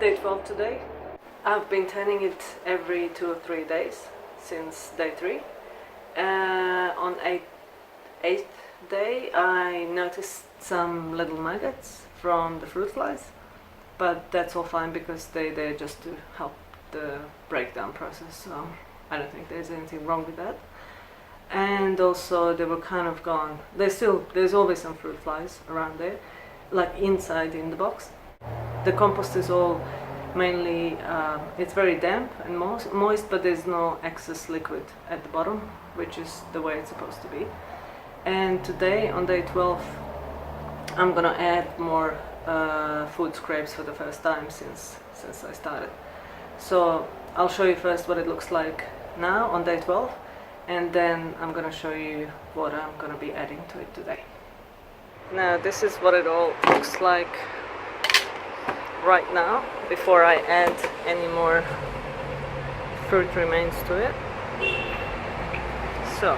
Day 12 today. I've been turning it every 2 or 3 days since day 3. On 8th day I noticed some little maggots from the fruit flies, but that's all fine because they're just to help the breakdown process, so I don't think there's anything wrong with that. And also they were kind of gone. There's always some fruit flies around there, like inside in the box. The compost is all mainly, it's very damp and moist, but there's no excess liquid at the bottom, which is the way it's supposed to be. And today, on day 12, I'm gonna add more food scrapes for the first time since I started. So I'll show you first what it looks like now on day 12, and then I'm gonna show you what I'm gonna be adding to it today. Now this is what it all looks like right now before I add any more fruit remains to it. So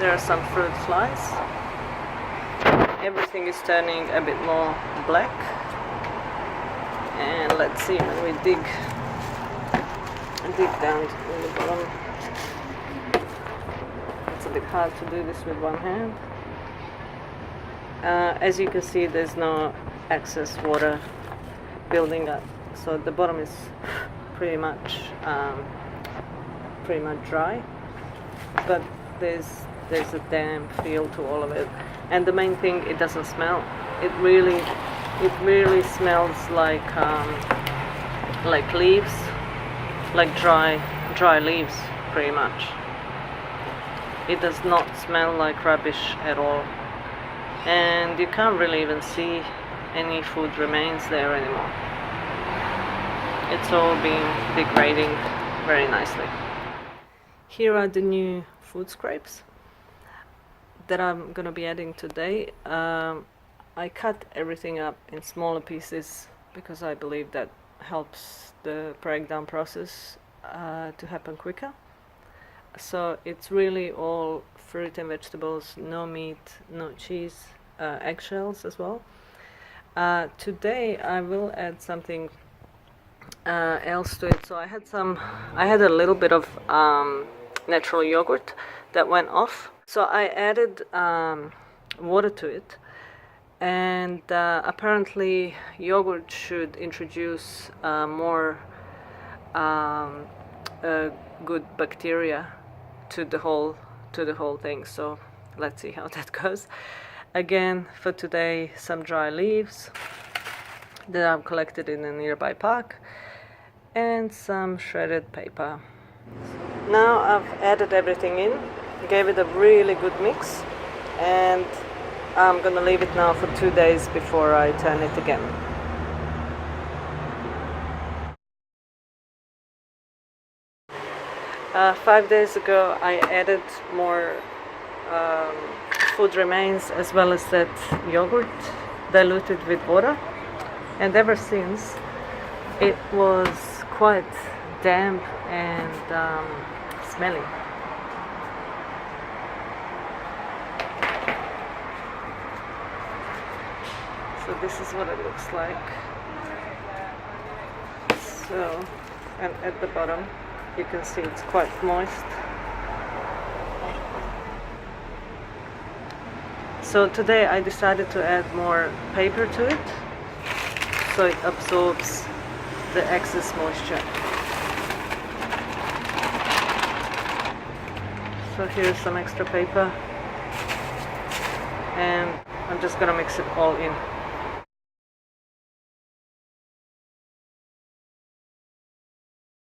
there are some fruit flies. Everything is turning a bit more black, and let's see when we dig down in the bottom. It's a bit hard to do this with one hand. As you can see, there's no excess water building up, so the bottom is pretty much dry, but there's a damp feel to all of it. And the main thing, it doesn't smell. It really smells like leaves, like dry leaves, pretty much. It does not smell like rubbish at all, and you can't really even see any food remains there anymore. It's all been degrading very nicely. Here are the new food scrapes that I'm gonna be adding today. I cut everything up in smaller pieces because I believe that helps the breakdown process to happen quicker. So it's really all fruit and vegetables, no meat, no cheese, eggshells as well. Today I will add something else to it. So I had a little bit of natural yogurt that went off. So I added water to it, and apparently yogurt should introduce more good bacteria to the whole thing. So let's see how that goes. Again, for today, some dry leaves that I've collected in a nearby park, and some shredded paper. Now I've added everything in, gave it a really good mix, and I'm gonna leave it now for 2 days before I turn it again. Five days ago I added more food remains as well as that yogurt diluted with water, and ever since it was quite damp and smelly. So this is what it looks like. So, and at the bottom you can see it's quite moist. So today I decided to add more paper to it so it absorbs the excess moisture. So here's some extra paper, and I'm just gonna mix it all in.